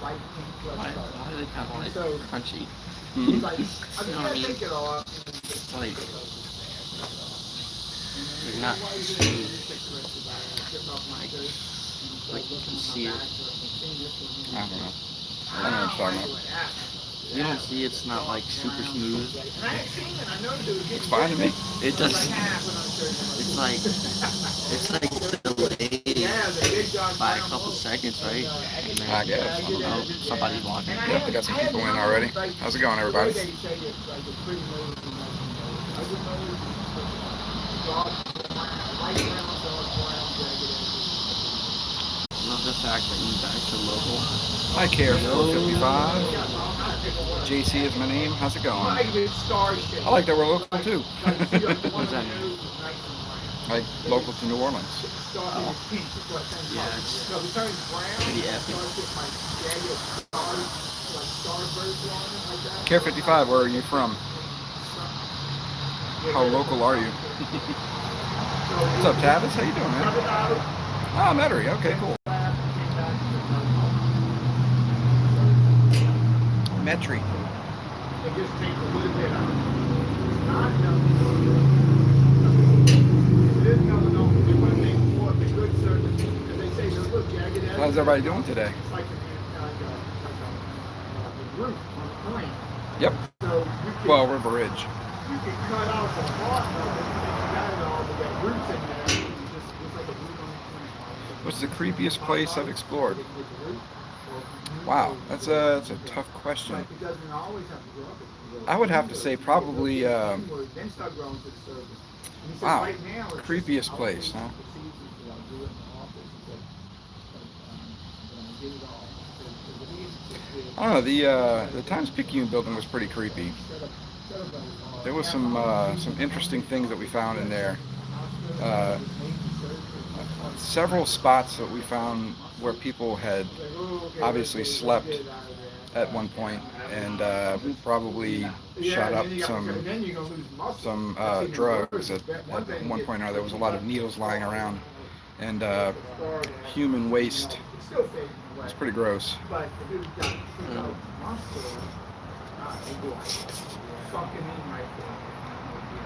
Why do they kind of like crunchy? Mm. You know what I mean? It's like they're not smooth. Like you can see it. I don't know. I don't know what you're talking about. You don't see it's not like super smooth. It's fine to me. It does. It's like delayed by a couple seconds, right? And then, I guess. I don't know. Somebody's walking. Yep, we got some people in already. How's it going, everybody? Love the fact that you guys are local. Hi, Care 455. JC is my name. How's it going? I like that we're local too. What does that mean? Like local to New Orleans. Oh. Yeah, it's pretty epic. Care 55, where are you from? How local are you? What's up, Tavis? How you doing, man? Oh, Metairie. Okay, cool. Metairie. How's everybody doing today? Yep. Well, River Ridge. What's the creepiest place I've explored? Wow, that's a tough question. I would have to say probably, wow, creepiest place, huh? I don't know, the Times-Picayune building was pretty creepy. There was some interesting things that we found in there. Several spots that we found where people had obviously slept at one point and probably shot up some drugs at one point or another. There was a lot of needles lying around and human waste. It's pretty gross.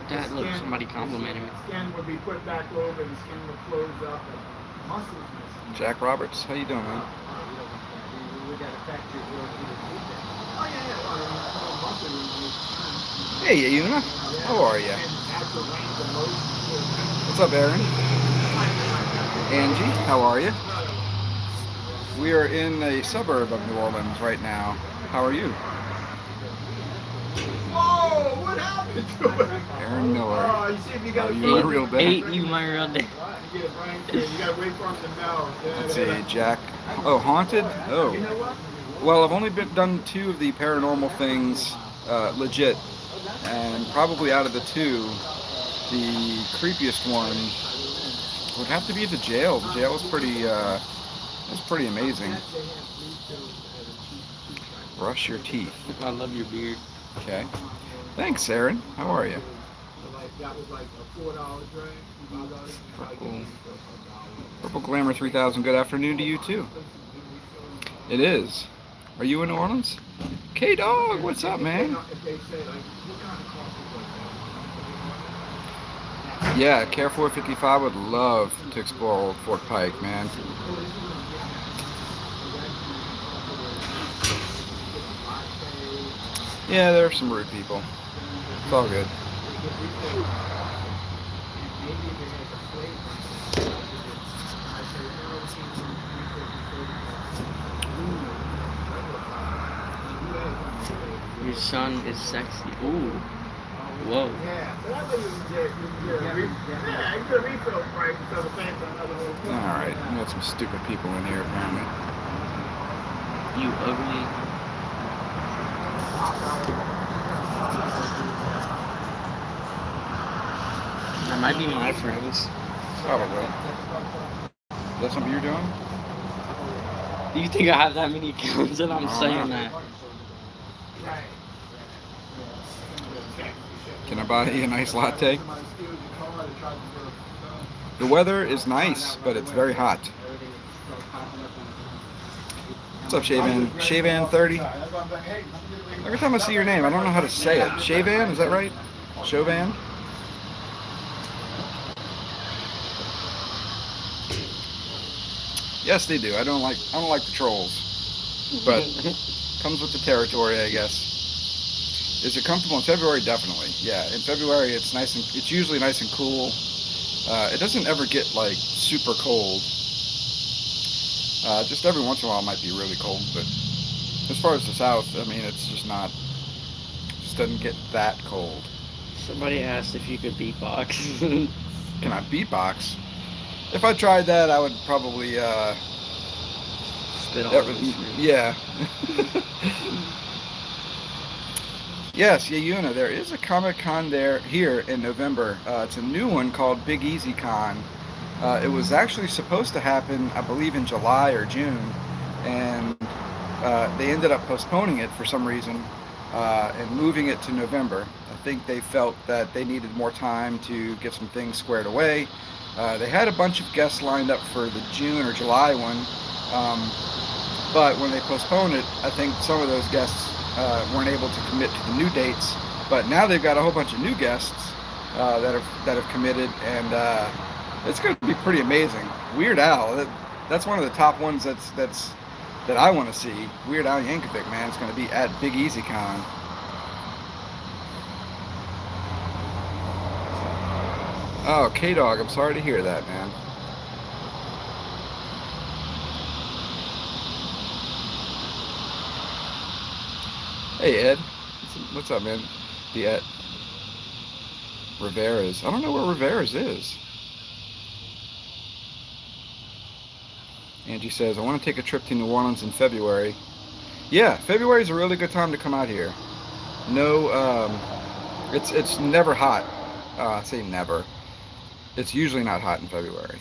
Dad, look, somebody complimented me. Jack Roberts, how you doing, man? Hey, Una. How are you? What's up, Aaron? Angie, how are you? We are in a suburb of New Orleans right now. How are you? Oh, what happened to it? Aaron Miller. Oh, you see if you got my real day. Ain't you my real day? You gotta wait for him to know. Let's see, Jack. Oh, haunted? Oh. Well, I've only done 2 of the paranormal things legit, and probably out of the 2, the creepiest one would have to be the jail. The jail was pretty amazing. Brush your teeth. I love your beard. Okay. Thanks, Aaron. How are you? Purple Glamour 3000. Good afternoon to you too. It is. Are you in New Orleans? K-Dog, what's up, man? Yeah, Care 455 would love to explore Old Fort Pike, man. Yeah, there are some rude people. It's all good. Your son is sexy. Ooh. Whoa. Alright, we got some stupid people in here apparently. You ugly. That might be my friends. Probably. Is that something you're doing? Do you think I have that many accounts that I'm saying that? Can I buy you a nice latte? The weather is nice, but it's very hot. What's up, Shavan? Shavan30. Every time I see your name, I don't know how to say it. Shavan, is that right? Chauvin? Yes, they do. I don't like the trolls, but comes with the territory, I guess. Is it comfortable in February? Definitely. Yeah, in February it's nice and it's usually nice and cool. It doesn't ever get like super cold. Just every once in a while it might be really cold, but as far as the south, I mean, it's just not. Just doesn't get that cold. Somebody asked if you could beatbox. Can I beatbox? If I tried that, I would probably Spit all over the screen. yeah. Yes, Yayuna, there is a Comic Con here in November. It's a new one called Big Easy Con. It was actually supposed to happen, I believe, in July or June, and they ended up postponing it for some reason and moving it to November. I think they felt that they needed more time to get some things squared away. They had a bunch of guests lined up for the June or July one, but when they postponed it, I think some of those guests weren't able to commit to the new dates. But now they've got a whole bunch of new guests that have committed, and it's going to be pretty amazing. Weird Al, that's one of the top ones that I want to see. Weird Al Yankovic, man, is going to be at Big Easy Con. Oh, K-Dog, I'm sorry to hear that, man. Hey, Ed. What's up, man? The Ed. Rivera's. I don't know where Rivera's is. Angie says, I want to take a trip to New Orleans in February. Yeah, February is a really good time to come out here. No, it's never hot. I say never. It's usually not hot in February.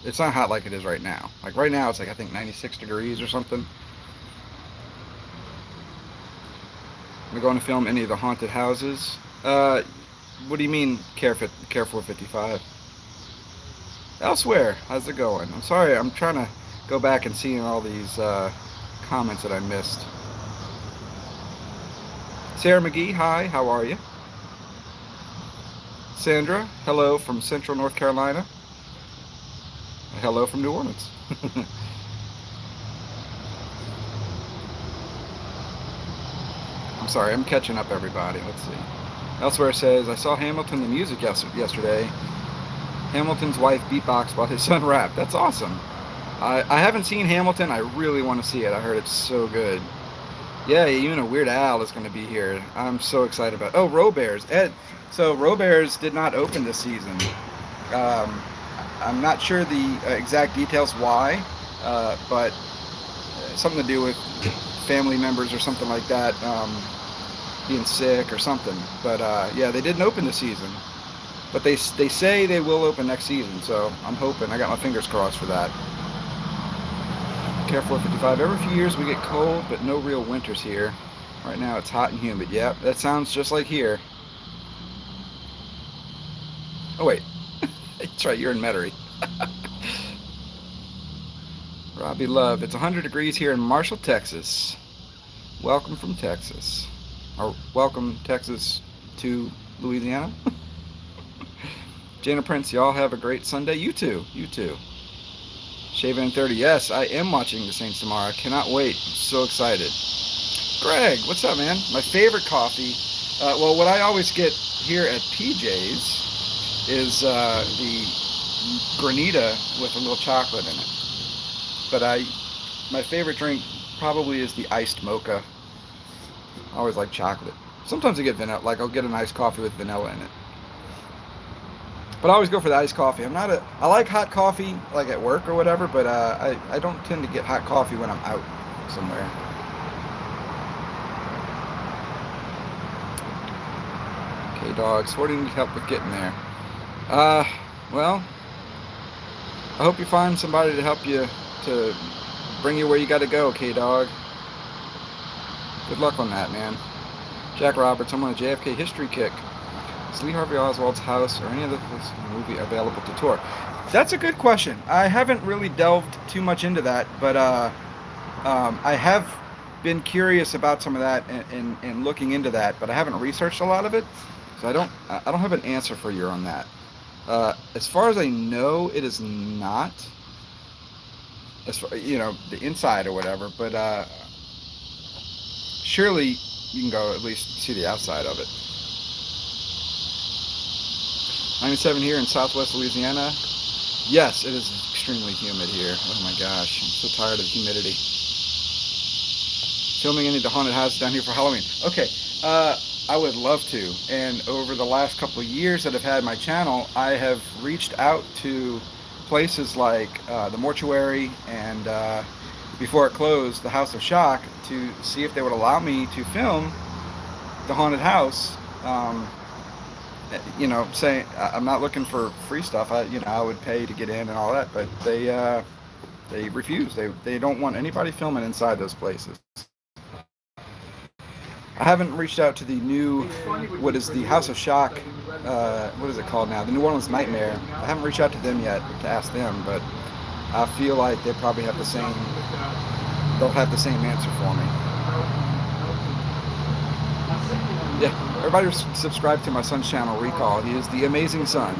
It's not hot like it is right now. Like right now, it's like I think 96 degrees or something. We're going to film any of the haunted houses. What do you mean, Care 455? Elsewhere, how's it going? I'm sorry, I'm trying to go back and see all these comments that I missed. Sarah McGee, hi, how are you? Sandra, hello from Central North Carolina. Hello from New Orleans. I'm sorry, I'm catching up, everybody. Let's see. Elsewhere says, I saw Hamilton the music yesterday. Hamilton's wife beatboxed while his son rapped. That's awesome. I haven't seen Hamilton. I really want to see it. I heard it's so good. Yeah, you know, Weird Al is going to be here. I'm so excited about it. Oh, Robears. Ed. So Robears did not open this season. I'm not sure the exact details why, but something to do with family members or something like that, being sick or something. But yeah, they didn't open this season. But they say they will open next season, so I'm hoping. I got my fingers crossed for that. Care 455. Every few years we get cold, but no real winters here. Right now it's hot and humid. Yep, that sounds just like here. Oh wait, that's right, you're in Metairie. Robbie Love, it's 100 degrees here in Marshall, Texas. Welcome from Texas. Or welcome, Texas, to Louisiana. Jana Prince, y'all have a great Sunday. You too, you too. Shaven30, yes, I am watching the Saints tomorrow. I cannot wait. I'm so excited. Greg, what's up, man? My favorite coffee. Well, what I always get here at PJ's is the granita with a little chocolate in it. But my favorite drink probably is the iced mocha. I always like chocolate. Sometimes I get vanilla, like I'll get an iced coffee with vanilla in it. But I always go for the iced coffee. I like hot coffee, like at work or whatever, but I don't tend to get hot coffee when I'm out somewhere. Okay, dog. Sporty needs help with getting there. Well, I hope you find somebody to help you, to bring you where you got to go, K-Dog. Good luck on that, man. Jack Roberts, I'm on a JFK history kick. Is Lee Harvey Oswald's house or any other movie available to tour? That's a good question. I haven't really delved too much into that, but I have been curious about some of that and looking into that, but I haven't researched a lot of it, so I don't have an answer for you on that. As far as I know, it is not, as far, the inside or whatever, but surely you can go at least see the outside of it. 97 here in Southwest Louisiana. Yes, it is extremely humid here. Oh my gosh, I'm so tired of the humidity. Filming any of the haunted houses down here for Halloween. Okay, I would love to. And over the last couple of years that I've had my channel, I have reached out to places like the Mortuary and before it closed, the House of Shock, to see if they would allow me to film the haunted house. Saying I'm not looking for free stuff. I would pay to get in and all that, but they refuse. They don't want anybody filming inside those places. I haven't reached out to the new, what is the House of Shock, what is it called now? The New Orleans Nightmare. I haven't reached out to them yet to ask them, but I feel like they probably have they'll have the same answer for me. Yeah, everybody subscribe to my son's channel, Recall. He is the amazing son.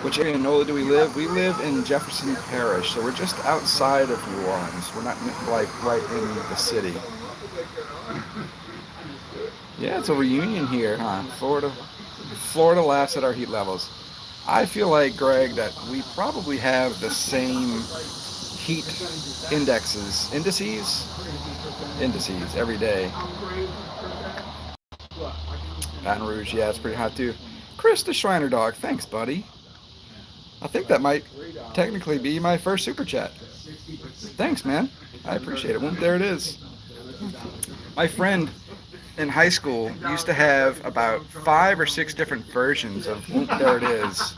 Which area in NOLA do we live? We live in Jefferson Parish, so we're just outside of New Orleans. We're not like right in the city. Yeah, it's a reunion here, huh? Florida laughs at our heat levels. I feel like, Greg, that we probably have the same heat indices every day. Baton Rouge, yeah, it's pretty hot too. Chris the Shriner Dog, thanks, buddy. I think that might technically be my first super chat. Thanks, man. I appreciate it. Well, there it is. My friend in high school used to have about 5 or 6 different versions of Whoop, There It Is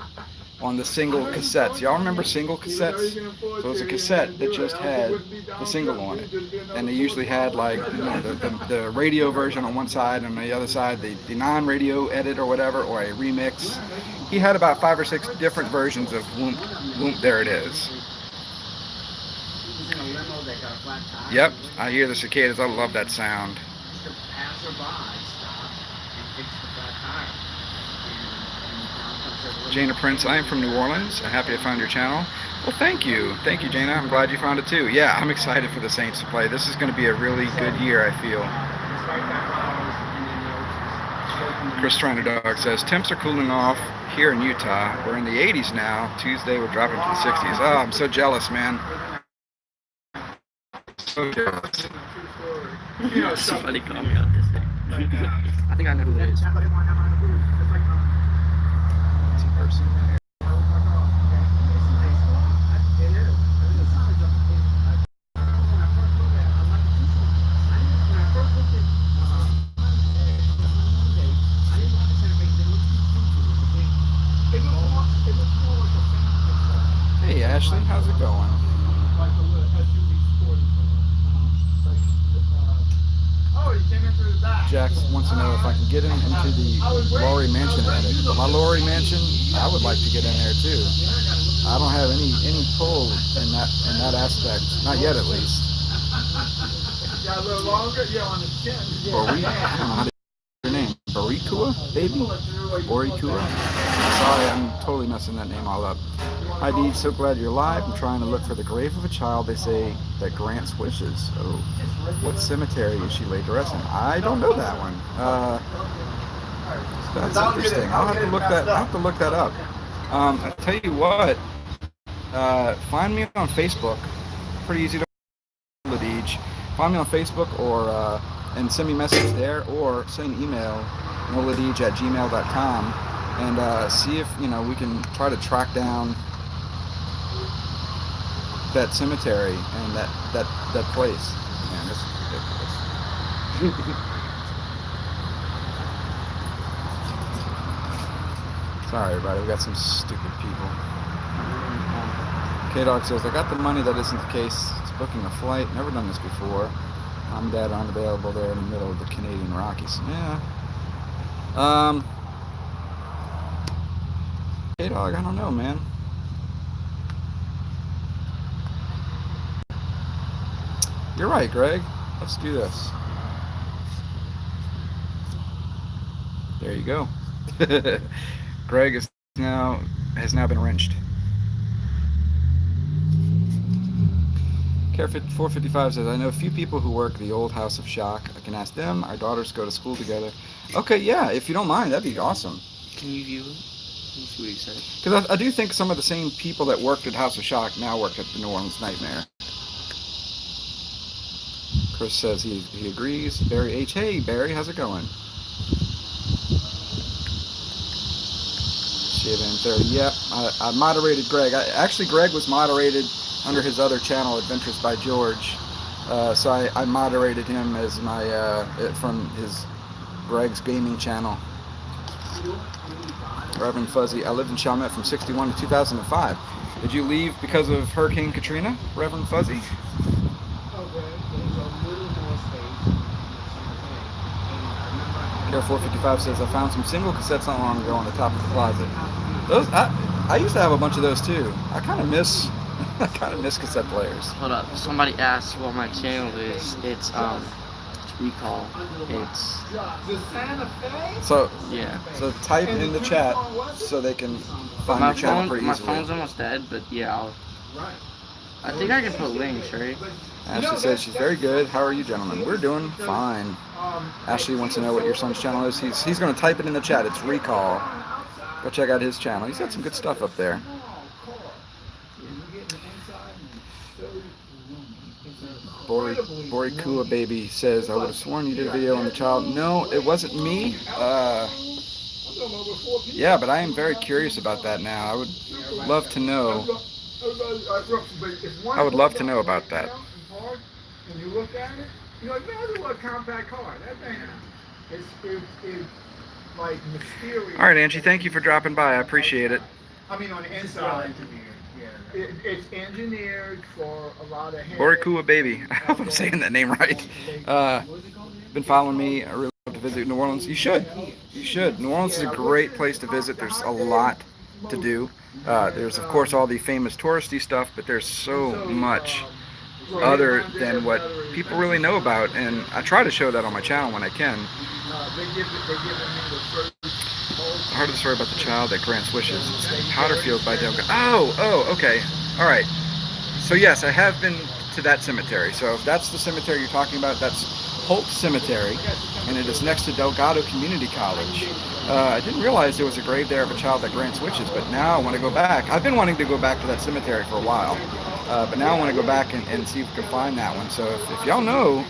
on the single cassettes. Y'all remember single cassettes? So it was a cassette that just had the single on it. And they usually had like the radio version on one side and on the other side the non-radio edit or whatever, or a remix. He had about 5 or 6 different versions of Whoop, There It Is. Yep, I hear the cicadas. I love that sound. Jana Prince, I am from New Orleans. I'm happy I found your channel. Well, thank you. Thank you, Jana. I'm glad you found it too. Yeah, I'm excited for the Saints to play. This is going to be a really good year, I feel. Chris Trainer Dog says, temps are cooling off here in Utah. We're in the 80s now. Tuesday we're dropping to the 60s. Oh, I'm so jealous, man. So jealous. Somebody call me out this thing. I think I know who it is. Hey Ashley, how's it going? Jax wants to know if I can get into the Laurie Mansion edit. My Laurie Mansion, I would like to get in there too. I don't have any pull in that aspect, not yet at least. I don't know how to your name. Barikua, baby? Borikua? Sorry, I'm totally messing that name all up. Hi Dee, so glad you're live. I'm trying to look for the grave of a child they say that grants wishes. Oh, what cemetery is she laid to rest in? I don't know that one. That's interesting. I'll have to look that up. I tell you what, find me on Facebook. Pretty easy to NOLADEEJ. Find me on Facebook or and send me a message there, or send an email NOLADEEJ@gmail.com and see if we can try to track down that cemetery and that place. Man, this is ridiculous. Sorry, everybody. We got some stupid people. K-Dog says, I got the money. That isn't the case. It's booking a flight. Never done this before. Mom and Dad are unavailable there in the middle of the Canadian Rockies. Yeah. K-Dog, I don't know, man. You're right, Greg. Let's do this. There you go. Greg has now been wrenched. Care 455 says, I know a few people who work the old House of Shock. I can ask them. Our daughters go to school together. Okay, yeah, if you don't mind, that'd be awesome. Can you view it? Let's see what he said. Because I do think some of the same people that worked at House of Shock now work at the New Orleans Nightmare. Chris says he agrees. Barry H. Hey, Barry, how's it going? Shaven 30. Yep, I moderated Greg. Actually, Greg was moderated under his other channel, Adventures by George. So I moderated him as my from his Greg's gaming channel. Reverend Fuzzy, I lived in Chalmette from 61 to 2005. Did you leave because of Hurricane Katrina, Reverend Fuzzy? Care 455 says, I found some single cassettes not long ago on the top of the closet. Those I used to have a bunch of those too. I kind of miss cassette players. Hold up. Somebody asked what my channel is. It's Recall. It's so yeah. So type in the chat so they can find your channel pretty easily. My phone's almost dead, but yeah, I think I can put links, right? Ashley says she's very good. How are you, gentlemen? We're doing fine. Ashley wants to know what your son's channel is. He's going to type it in the chat. It's Recall. Go check out his channel. He's got some good stuff up there. Borikua Baby says, I would have sworn you did a video on the child. No, it wasn't me. Yeah, but I am very curious about that now. I would love to know. I would love to know about that. And you look at it, you're like, man, that's a compact car. That thing is like mysterious. All right, Angie, thank you for dropping by. I appreciate it. I mean, on the inside. It's engineered for a lot of... Borikua Baby. I hope I'm saying that name right. Been following me. I really love to visit New Orleans. You should. You should. New Orleans is a great place to visit. There's a lot to do. There's, of course, all the famous touristy stuff, but there's so much other than what people really know about, and I try to show that on my channel when I can. I heard the story about the child that grants wishes. It's Powderfield by Delga. Oh, okay. All right. So yes, I have been to that cemetery. So if that's the cemetery you're talking about, that's Holt Cemetery, and it is next to Delgado Community College. I didn't realize there was a grave there of a child that grants wishes, but now I want to go back. I've been wanting to go back to that cemetery for a while, but now I want to go back and see if we can find that one. So if y'all know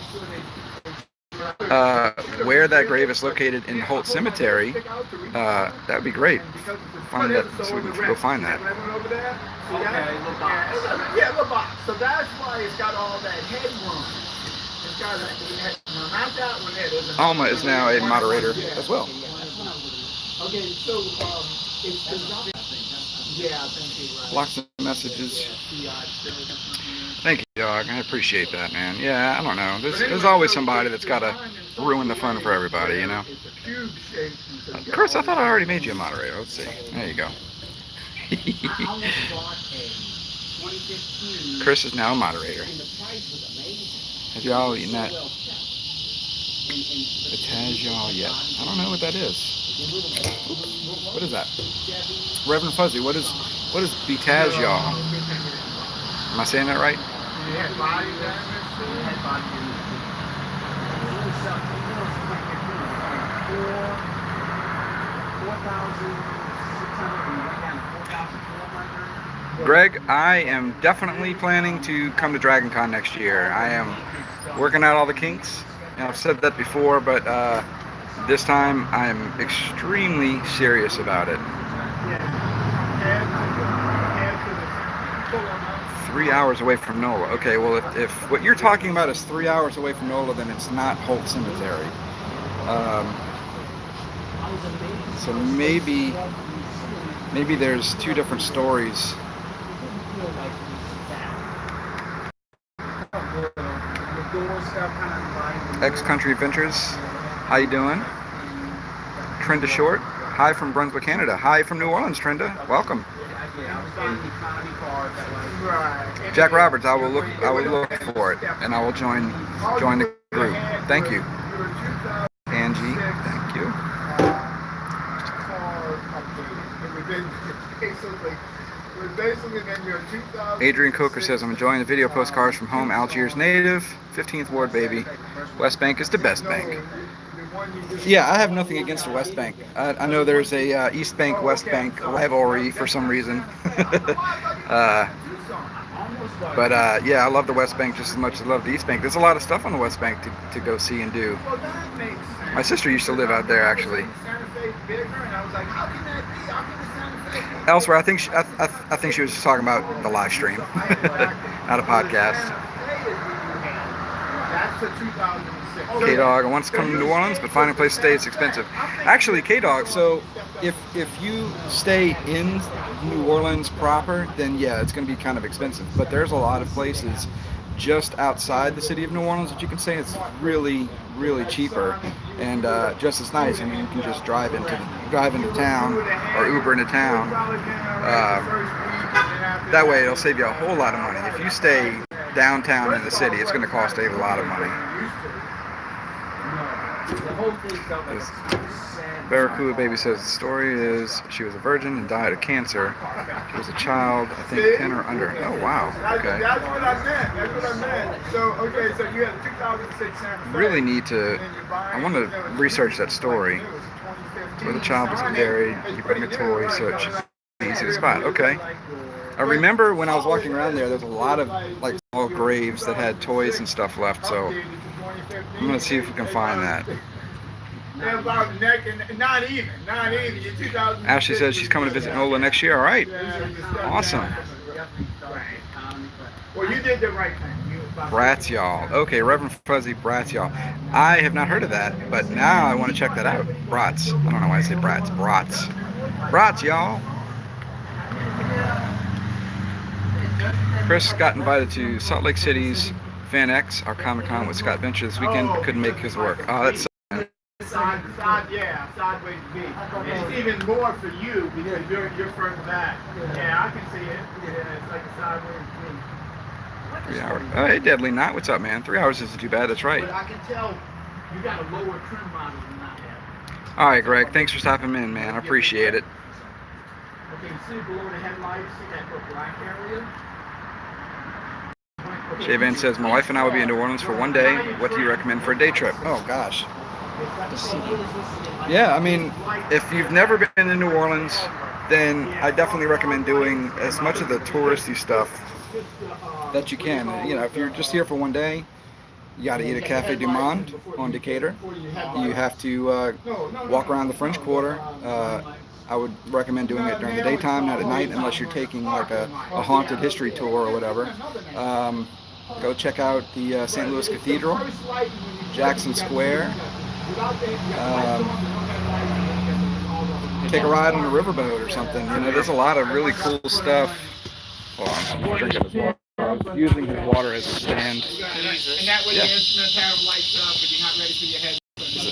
where that grave is located in Holt Cemetery, that would be great. Find that, so we can go find that. Yeah, look, so that's why it's got all that headroom. It's got not that one there. Alma is now a moderator as well. Okay, so it's the... Yeah, thank you. Lots of messages. Thank you, dog. I appreciate that, man. Yeah, I don't know. There's always somebody that's got to ruin the fun for everybody, you know? Of course, I thought I already made you a moderator. Let's see. There you go. Chris is now a moderator. Have y'all eaten that? Has y'all yet? I don't know what that is. Oops. What is that? Reverend Fuzzy, what is Betaz y'all? Am I saying that right? Greg, I am definitely planning to come to DragonCon next year. I am working out all the kinks. And I've said that before, but this time I'm extremely serious about it. 3 hours away from NOLA. Okay, well, if what you're talking about is 3 hours away from NOLA, then it's not Holt Cemetery. So maybe there's two different stories. Ex-Country Adventures, how you doing? Trenda Short, hi from Brunswick, Canada. Hi from New Orleans, Trenda. Welcome. Right. Jack Roberts, I will look for it, and I will join the group. Thank you. Angie, thank you. Adrian Coker says, I'm enjoying the video postcards from home, Algiers native, 15th Ward baby. West Bank is the best bank. Yeah, I have nothing against the West Bank. I know there's a East Bank, West Bank rivalry for some reason. But yeah, I love the West Bank just as much as I love the East Bank. There's a lot of stuff on the West Bank to go see and do. My sister used to live out there, actually. Elsewhere, I think she was just talking about the live stream, not a podcast. K-Dog, I want to come to New Orleans, but finding a place to stay is expensive. Actually, K-Dog, so if you stay in New Orleans proper, then yeah, it's going to be kind of expensive. But there's a lot of places just outside the city of New Orleans that you can stay. It's really, really cheaper and just as nice. I mean, you can just drive into town or Uber into town. That way, it'll save you a whole lot of money. If you stay downtown in the city, it's going to cost a lot of money. Barracuda Baby says the story is she was a virgin and died of cancer. She was a child, I think 10 or under. Oh wow. Okay. That's what I meant. So okay, so you had 2006 Santa Fe. Really need to. I want to research that story. Where the child was buried, you bring a toy, so it should be easy to spot. Okay. I remember when I was walking around there was a lot of like small graves that had toys and stuff left. So I'm gonna see if we can find that. Ashley says she's coming to visit NOLA next year. All right. Awesome. Well, you did the right thing. Brats, y'all. Okay, Reverend Fuzzy Brats, y'all. I have not heard of that, but now I want to check that out. Brats. I don't know why I say brats. Brats. Brats, y'all. Chris got invited to Salt Lake City's Fan X, our Comic-Con with Scott Venture this weekend, but couldn't make his work. Oh, that's sideways V. It's even more for you because you're further back. Yeah, I can see it. Yeah, it's like a sideways V. 3 hours. Oh, hey, Deadly Knot. What's up, man? 3 hours isn't too bad. That's right. But I can tell you got a lower trim model than I have. All right, Greg. Thanks for stopping in, man. I appreciate it. Okay, you see below the headlights, see that little black area? Shay Van says, my wife and I will be in New Orleans for one day. What do you recommend for a day trip? Oh, gosh. Yeah, I mean, if you've never been to New Orleans, then I definitely recommend doing as much of the touristy stuff that you can. You know, if you're just here for one day, you got to eat at Café du Monde on Decatur. You have to walk around the French Quarter. I would recommend doing it during the daytime, not at night, unless you're taking like a haunted history tour or whatever. Go check out the St. Louis Cathedral, Jackson Square. Take a ride on a riverboat or something. You know, there's a lot of really cool stuff. Hold on, I'm drinking his water. I was using his water as a stand. And that way the instrument kind of lights up, but you're not ready for your head.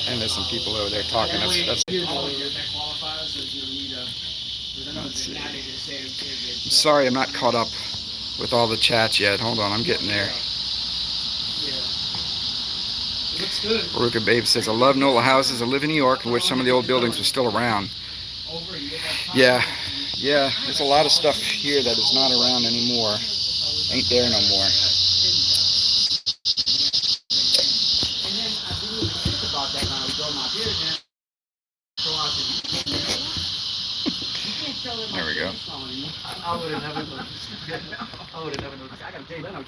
And there's some people over there talking. That's Let's see. I'm sorry I'm not caught up with all the chats yet. Hold on, I'm getting there. Baruka Babe says, I love NOLA houses. I live in New York, in which some of the old buildings are still around. Yeah, there's a lot of stuff here that is not around anymore. Ain't there no more. There we go.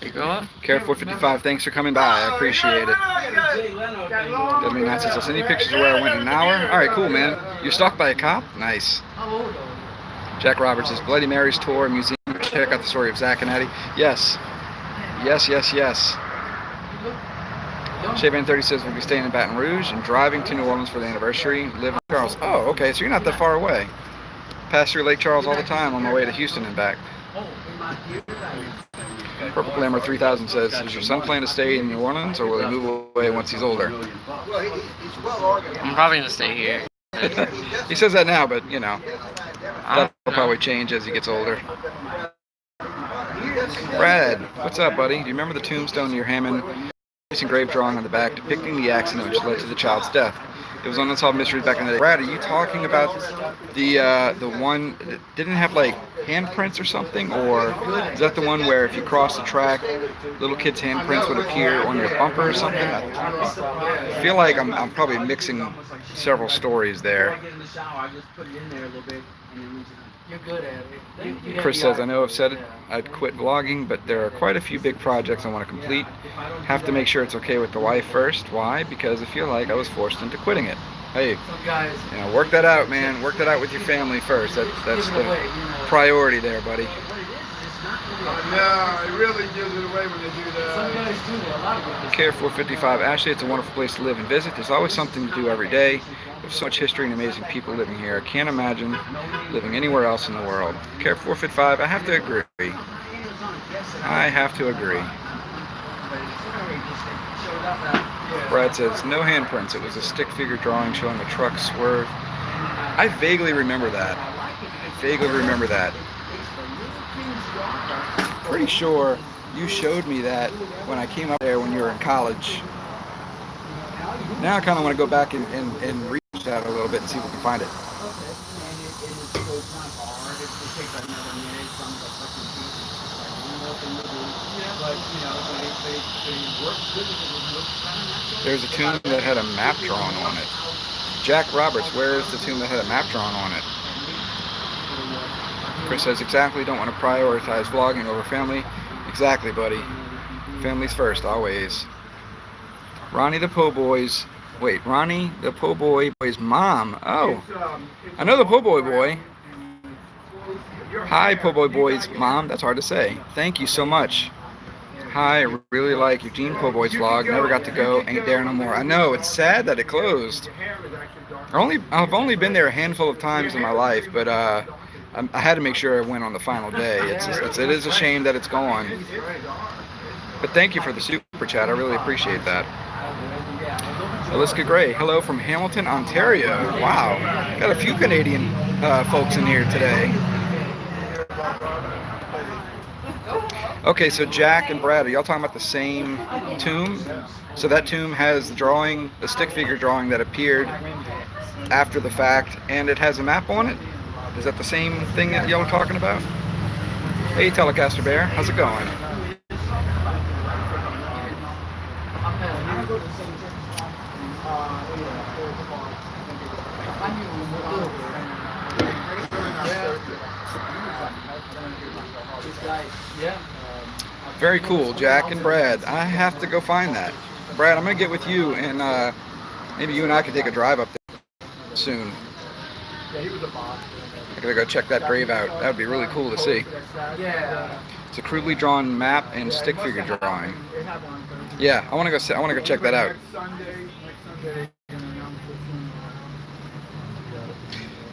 You go up? Care455, thanks for coming by. I appreciate it. Deadly Knot says, I'll send you pictures of where I went in an hour. All right, cool, man. You're stalked by a cop? Nice. Jack Roberts says, Bloody Mary's tour museum. Check out the story of Zach and Eddie. Yes. Shavan30 says, we'll be staying in Baton Rouge and driving to New Orleans for the anniversary. Live in Charles. Oh, okay, so you're not that far away. Pass through Lake Charles all the time on my way to Houston and back. Purple Glamour 3000 says, does your son plan to stay in New Orleans or will he move away once he's older? I'm probably going to stay here. He says that now, but, you know. I That'll don't probably know. change as he gets older. Brad, what's up, buddy? Do you remember the tombstone near Hammond? Engraved drawing on the back depicting the accident which led to the child's death. It was unsolved mysteries back in the day. Brad, are you talking about the one that didn't have like handprints or something, or is that the one where if you cross the track, little kids' handprints would appear on your bumper or something? I feel like I'm probably mixing several stories there. You're good at it. Chris says, I know I've said it, I'd quit vlogging, but there are quite a few big projects I want to complete. Have to make sure it's okay with the wife first. Why? Because I feel like I was forced into quitting it. Hey, work that out, man. Work that out with your family first. That's the priority there, buddy. No, it really gives it away when they do that. Some guys do that, a lot of guys. Care 455, Ashley, it's a wonderful place to live and visit. There's always something to do every day. There's so much history and amazing people living here. I can't imagine living anywhere else in the world. Care 455, I have to agree. I have to agree. Brad says, no handprints. It was a stick figure drawing showing a truck swerve. I vaguely remember that. Pretty sure you showed me that when I came up there when you were in college. Now I kind of want to go back and research that a little bit and see if we can find it. There's a tomb that had a map drawn on it. Jack Roberts, where is the tomb that had a map drawn on it? Chris says, exactly, don't want to prioritize vlogging over family. Exactly, buddy. Family's first, always. Ronnie the Po' Boy's mom. Oh, I know the Po' Boy boy. Hi, Po' Boy boy's mom. That's hard to say. Thank you so much. Hi, I really like Eugene Po' Boy's vlog. Never got to go. Ain't there no more. I know, it's sad that it closed. I've only been there a handful of times in my life, but I had to make sure I went on the final day. It is a shame that it's gone. But thank you for the super chat. I really appreciate that. Aliska Gray, hello from Hamilton, Ontario. Wow, got a few Canadian folks in here today. Okay, so Jack and Brad, are y'all talking about the same tomb? So that tomb has the drawing, the stick figure drawing that appeared after the fact, and it has a map on it? Is that the same thing that y'all are talking about? Hey, Telecaster Bear, how's it going? Very cool, Jack and Brad. I have to go find that. Brad, I'm going to get with you, and maybe you and I can take a drive up there soon. I gotta go check that grave out. That would be really cool to see. It's a crudely drawn map and stick figure drawing. Yeah, I want to go check that out.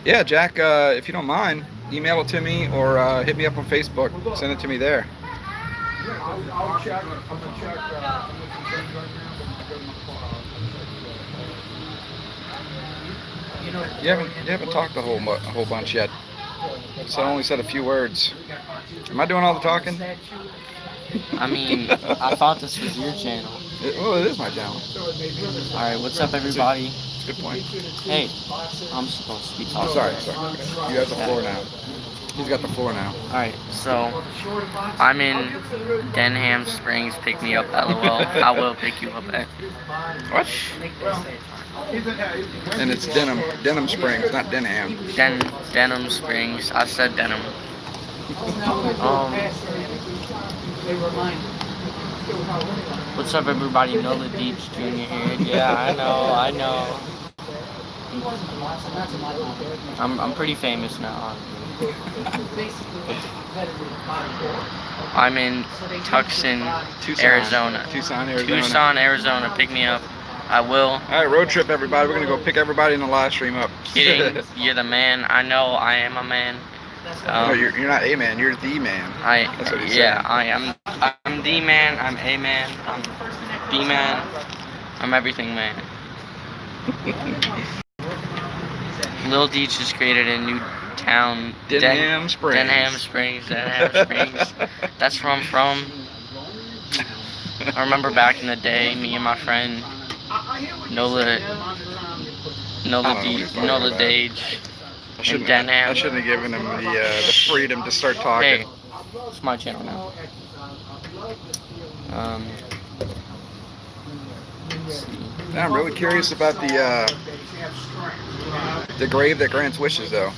Yeah, Jack, if you don't mind, email it to me or hit me up on Facebook. Send it to me there. I'll check. I'm gonna check. You haven't talked a whole bunch yet. So I only said a few words. Am I doing all the talking? I mean, I thought this was your channel. It is my channel. Alright, what's up, everybody? It's a good point. Hey, I'm supposed to be talking. Sorry. You have the floor now. He's got the floor now. Alright, so I'm in Denham Springs. Pick me up, LOL. I will pick you up at. What? And it's Denham Springs, not Denham. Denham Springs. I said Denham. What's up, everybody? NOLADEEJ Jr. here. Yeah, I know. I'm pretty famous now. I'm in Tucson, Arizona. Tucson, Arizona. Pick me up. I will. All right, road trip, everybody. We're gonna go pick everybody in the live stream up. Kidding. You're the man. I know. I am a man. No, you're not a man. You're the man. That's what he's saying. I am. I'm the man. I'm a man. I'm the man. I'm everything, man. Lil Deej just created a new town. Denham Springs. Denham Springs. That's where I'm from. I remember back in the day, me and my friend NOLADEEJ I in shouldn't Denham. have given him the freedom to start talking. Hey, it's my channel now. Let's see. I'm really curious about the grave that grants wishes, though.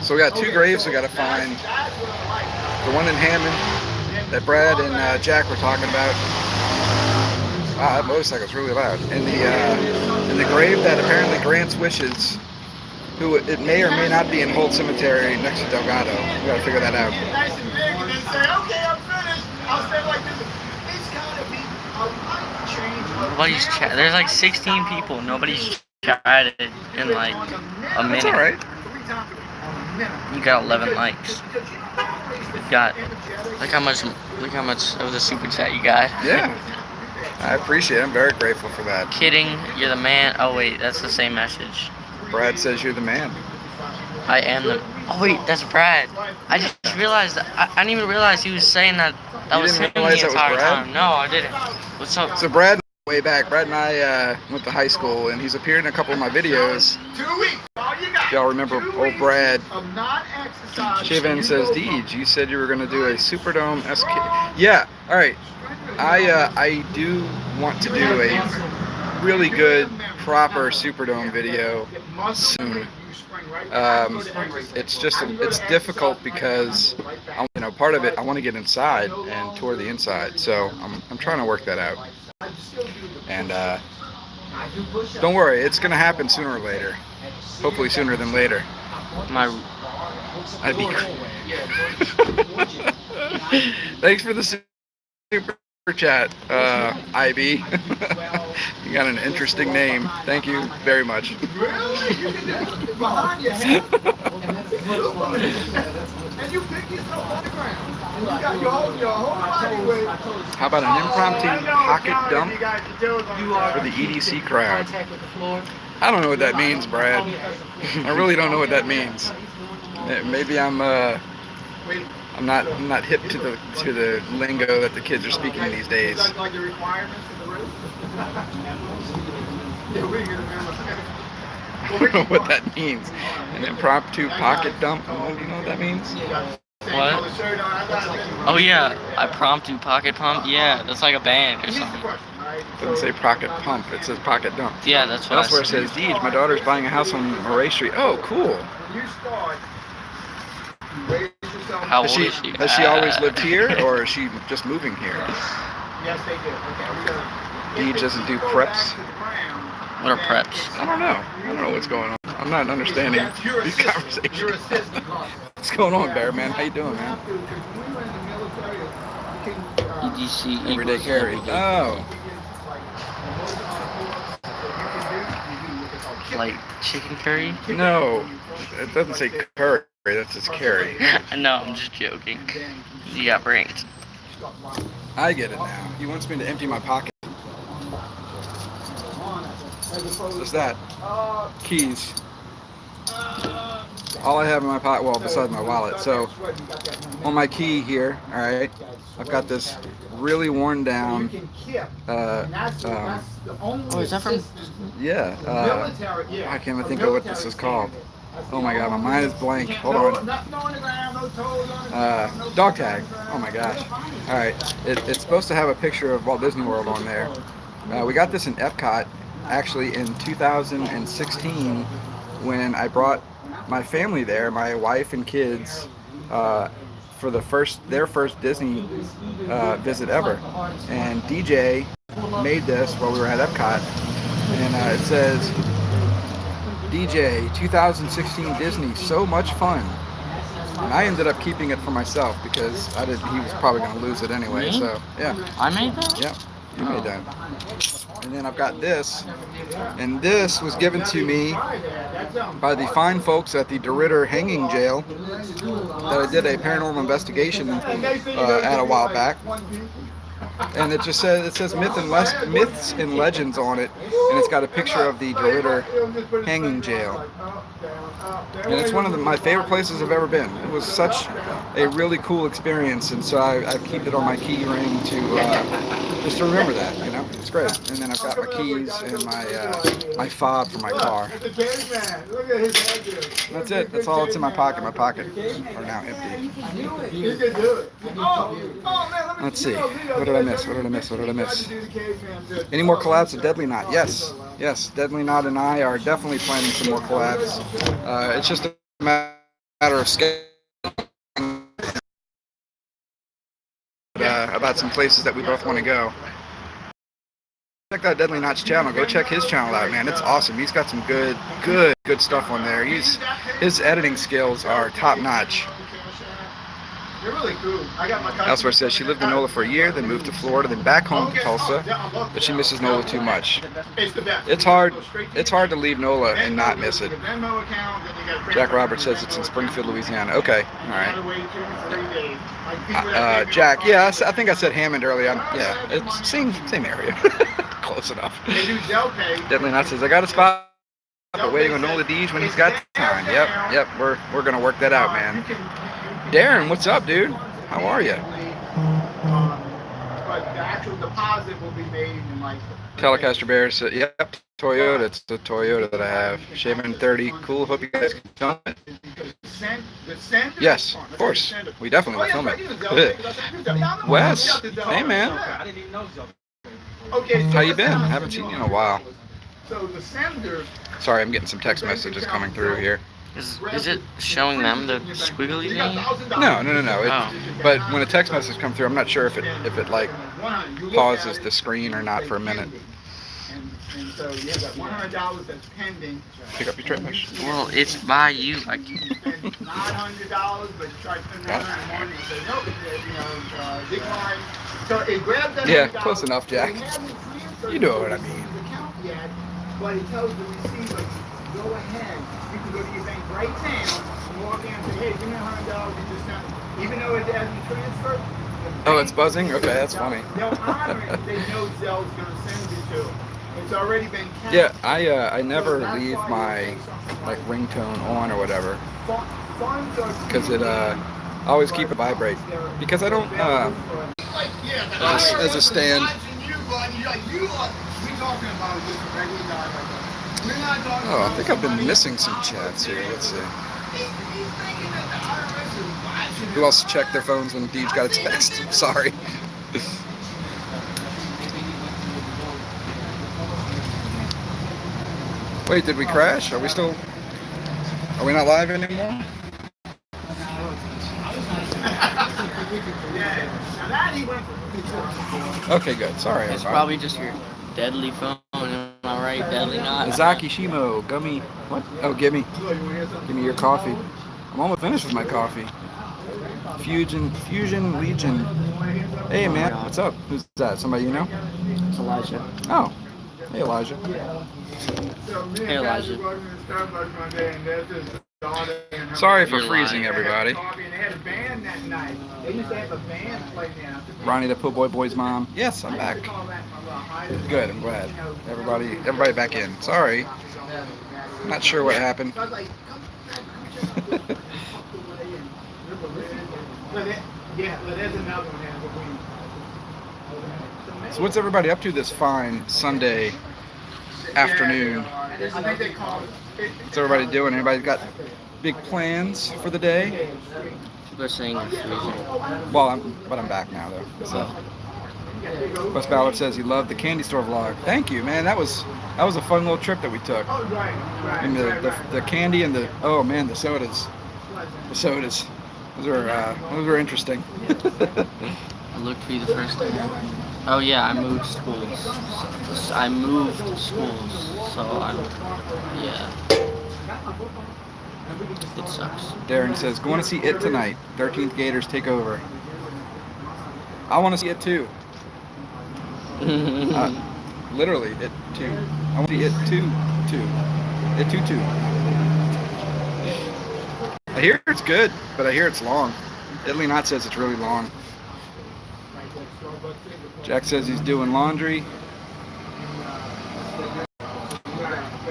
So we got 2 graves we got to find. The one in Hammond that Brad and Jack were talking about. Wow, that motorcycle's really loud. And the grave that apparently grants wishes, who it may or may not be in Holt Cemetery next to Delgado. We got to figure that out. Nobody's chat. There's like 16 people. Nobody's chatted in like a minute. That's all right. You got 11 likes. You got look how much of the super chat you got. Yeah, I appreciate it. I'm very grateful for that. Kidding, you're the man. Oh wait, that's the same message. Brad says you're the man. I am the. Oh wait, that's Brad. I just realized. I didn't even realize he was saying that. That You was didn't him the realize that was entire Brad? time. No, I didn't. What's up? So Brad, way back, Brad and I went to high school, and he's appeared in a couple of my videos. 2 weeks. If y'all remember old Brad, Shivan says, Deej, you said you were going to do a Superdome SK. Yeah, all right. I do want to do a really good, proper Superdome video soon. It's just it's difficult because part of it I want to get inside and tour the inside, so I'm trying to work that out. And don't worry, it's gonna happen sooner or later. Hopefully sooner than later. I'd be. Thanks for the super chat, IB. You got an interesting name. Thank you very much. How about an impromptu pocket dump for the EDC crowd? I don't know what that means, Brad. I really don't know what that means. Maybe I'm not hip to the lingo that the kids are speaking these days. I don't know what that means. An impromptu pocket dump. Do you know what that means? What? Oh yeah, I promptu pocket pump. Yeah, that's like a band or something. It doesn't say pocket pump. It says pocket dump. Yeah, that's what. Elsewhere it says, Deej, my daughter's buying a house on Murray Street. Oh, cool. How old is she? Has she always lived here, or is she just moving here? Yes, they do. Deej doesn't do preps. What are preps? I don't know. I don't know what's going on. I'm not understanding these conversations. What's going on, Bear Man? How you doing, man? EDC Everyday carry. Oh. Like chicken curry? No, it doesn't say curry. That's just carry. No, I'm just joking. You got brains. I get it now. He wants me to empty my pocket. What's that? Keys. All I have in my pocket, well, besides my wallet. So, on my key here, all right, I've got this really worn down. Oh, is that from? Yeah. I can't even think of what this is called. Oh my God, my mind is blank. Hold on. Dog tag. Oh my gosh. All right. It's supposed to have a picture of Walt Disney World on there. We got this in Epcot, actually in 2016, when I brought my family there, my wife and kids, for their first Disney visit ever. And DJ made this while we were at Epcot, and it says, DJ 2016 Disney, so much fun. And I ended up keeping it for myself because he was probably going to lose it anyway. Me? So yeah. I made that? Yeah, you made that. And then I've got this, and this was given to me by the fine folks at the DeRitter Hanging Jail that I did a paranormal investigation at a while back. and it just says myths and legends on it, and it's got a picture of the DeRitter hanging jail. And it's one of my favorite places I've ever been. It was such a really cool experience, and so I keep it on my key ring to just to remember that. You know, it's great. And then I've got my keys and my fob for my car. That's it. That's all that's in my pocket. My pocket are now empty. Let's see. What did I miss? What did I miss? What did I miss? Any more collabs with Deadly Knot? Yes. Yes, Deadly Knot and I are definitely planning some more collabs. It's just a matter of scheduling about some places that we both want to go. Check out Deadly Knot's channel. Go check his channel out, man. It's awesome. He's got some good stuff on there. His editing skills are top notch. You're really cool. Elsewhere says she lived in NOLA for a year, then moved to Florida, then back home to Tulsa, but she misses NOLA too much. It's hard to leave NOLA and not miss it. Jack Roberts says it's in Springfield, Louisiana. Okay, all right. Jack, yeah, I think I said Hammond earlier. Yeah, it's same area. Close enough. Deadly Knot says I got a spot, but waiting on NOLADEEJ when he's got time. Yep, we're gonna work that out, man. Darren, what's up, dude? How are you? But the actual deposit will be made in like. Telecaster Bear said, "Yep, Toyota. It's the Toyota that I have. Shaman 30. Cool. Hope you guys can film it." Yes, of course. We definitely will film it. Wes, hey man. How you been? Haven't seen you in a while. Sorry, I'm getting some text messages coming through here. Is it showing them the squiggly thing? No. But when a text message comes through, I'm not sure if it like pauses the screen or not for a minute. And so you have that $100 that's pending. Pick up your trash. Well, it's by you. I can't. $900, but you try to spend $900 in the morning and say, nope, decline. So it grabs that Yeah, close enough, Jack. You know what I mean. But it tells the receiver, go ahead. You can go to your bank right now and walk in and say, hey, give me $100 and just send it. Even though it hasn't transferred. Oh, it's buzzing? Okay, that's funny. They'll honor it if they know Zell's going to send it to them. It's already been capped. Yeah, I never leave my like ringtone on or whatever. Because I always keep it vibrate. Because I don't, as a stand. Oh, I think I've been missing some chats here. Let's see. Who else checked their phones when Deej got a text? Sorry. Wait, did we crash? Are we not live anymore? Okay, good. Sorry. It's probably just your deadly phone. Am I right? Deadly Knot. Zaki Shimo, gummy. What? Oh, give me your coffee. I'm almost finished with my coffee. Fusion Legion. Hey man, what's up? Who's that? Somebody you know? It's Elijah. Oh, hey Elijah. Hey Elijah. Sorry for freezing, everybody. Ronnie, the Po' Boy's mom. Yes, I'm back. Good, I'm glad. Everybody back in. Sorry. Not sure what happened. So what's everybody up to this fine Sunday afternoon? What's everybody doing? Anybody got big plans for the day? People are saying it's freezing. Well, I'm back now though. So. West Ballard says he loved the candy store vlog. Thank you, man. That was a fun little trip that we took. And the candy and the sodas. The sodas. Those were interesting. I looked for you the first time. Oh yeah, I moved schools. So yeah. It sucks. Darren says, going to see It tonight. 13th Gators take over. I want to see It too. Literally, It 2. I want to see It 2. It 2. I hear it's good, but I hear it's long. Deadly Knot says it's really long. Jack says he's doing laundry.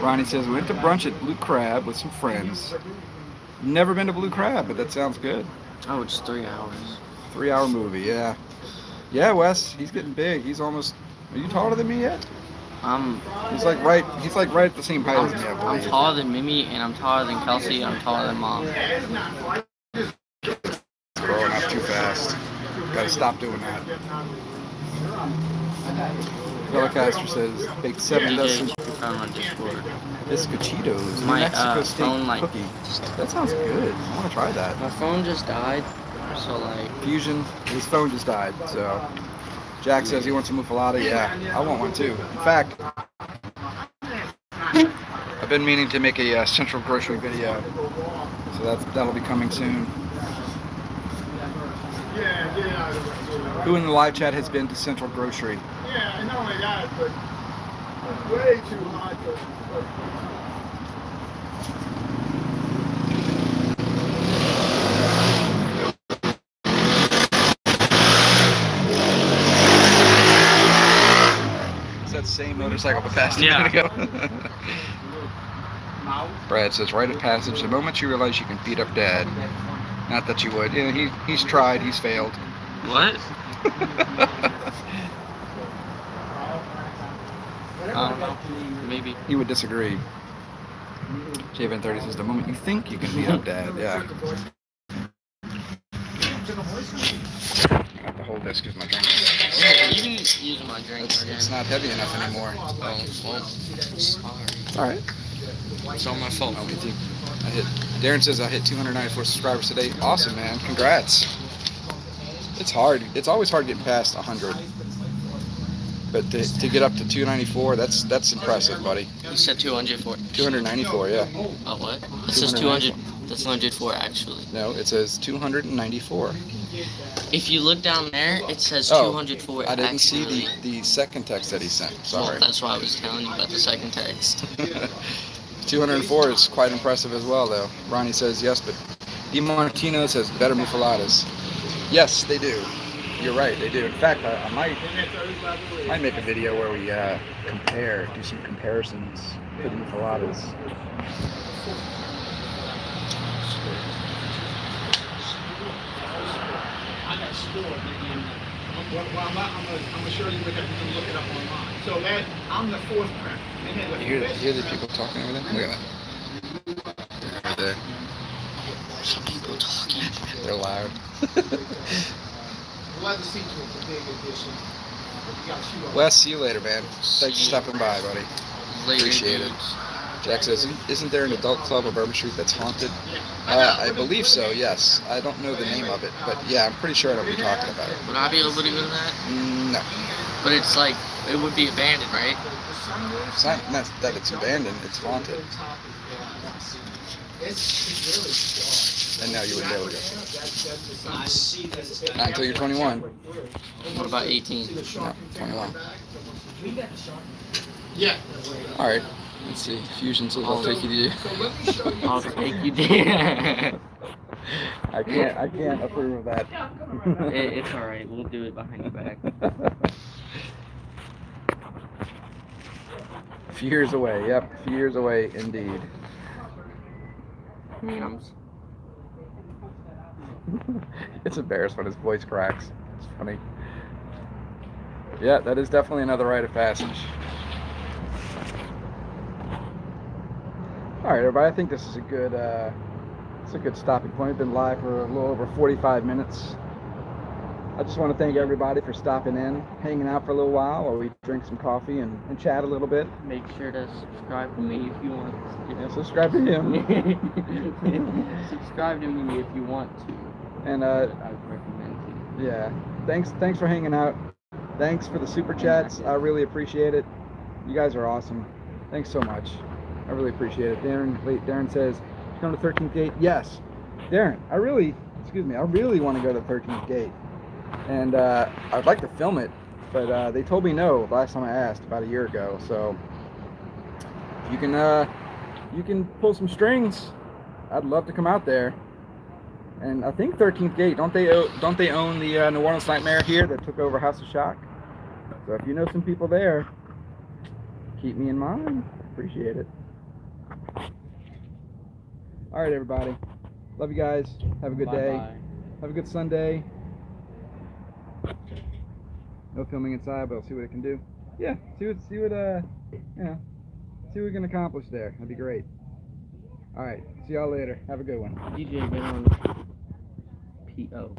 Ronnie says we went to brunch at Blue Crab with some friends. Never been to Blue Crab, but that sounds good. Oh, it's 3 hours. 3-hour movie, yeah. Yeah, Wes, he's getting big. He's almost. Are you taller than me yet? He's like right at the same height as me, I I'm believe. taller than Mimi, and I'm taller than Kelsey, and I'm taller than Mom. Growing up too fast. Gotta stop doing that. Telecaster says baked 7 DJ, dozen you found my Discord. Biscochitos, New My Mexico State phone, like, cookie. That sounds good. I want to try that. My phone just died, so like. Fusion, his phone just died, so. Jack says he wants a muffalata. Yeah, I want one too. In fact, I've been meaning to make a Central Grocery video, so that'll be coming soon. Who in the live chat has been to Central Grocery? Yeah, and not only that, but way too hot for. It's that same motorcycle we passed a Yeah. minute ago. Brad says, rite of passage, the moment you realize you can beat up Dad. Not that you would. You know, he's tried, he's failed. What? I don't know. Maybe. He would disagree. JVN30 says, the moment you think you can beat up Dad, yeah. I have to hold this because my drink Yeah, you can use my drink again. it's not heavy enough anymore. Oh, well, sorry. It's alright. It's on my phone. Oh, me too. Darren says I hit 294 subscribers today. Awesome, man. Congrats. It's hard. It's always hard getting past 100. But to get up to 294, that's impressive, buddy. You said 204. 294, yeah. Oh, what? It says 200. That's 104, actually. No, it says 294. If you look down there, it says Oh, 204. I didn't actually. see the second text that he sent. Well, Sorry. that's why I was telling you about the second text. 204 is quite impressive as well, though. Ronnie says yes, but DiMartino says better muffaladas. Yes, they do. You're right, they do. In fact, I might make a video where we do some comparisons to the muffaladas. Well, I'm gonna show you what you can look it up online. So that I'm the fourth print. You hear the people talking over there? Look at that. Right there. Some people talking. They're loud. Leather seats was a big addition. Wes, see you later, man. Thanks for stopping by, buddy. Later, Appreciate it. dudes. Jack says, isn't there an adult club on Bourbon Street that's haunted? I believe so, yes. I don't know the name of it, but yeah, I'm pretty sure I know what you're talking about. Would I be able to go to that? No. But it's like, it would be abandoned, right? It's not that it's abandoned, it's haunted. And now you wouldn't be able to go. Not until you're 21. What about 18? No, 21. Yeah. Alright, let's see. Fusion says I'll take you to you. I'll take you there. I can't approve of that. It's alright, we'll do it behind your back. A few years away, yep, a few years away indeed. I mean, It's embarrassed when his voice cracks. It's funny. Yeah, that is definitely another rite of passage. Alright, everybody, I think this is a good stopping point. We've been live for a little over 45 minutes. I just want to thank everybody for stopping in, hanging out for a little while we drink some coffee and chat a little bit. make sure to subscribe to me if you want. Yeah, subscribe to him. Subscribe to me if you want to. And I would recommend to. yeah, thanks for hanging out. Thanks for the super chats. I really appreciate it. You guys are awesome. Thanks so much. I really appreciate it. Darren says, come to 13th Gate. Yes, Darren, I really want to go to 13th Gate. And I'd like to film it, but they told me no last time I asked about a year ago. So you can pull some strings. I'd love to come out there. And I think 13th Gate, don't they own the New Orleans Nightmare here that took over House of Shock? So if you know some people there, keep me in mind. Appreciate it. All right, everybody. Love you guys. Have a good day. Have a good Sunday. No filming inside, but I'll see what it can do. Yeah, see what we can accomplish there. That'd be great. All right, see y'all later. Have a good one. DJ been on PO.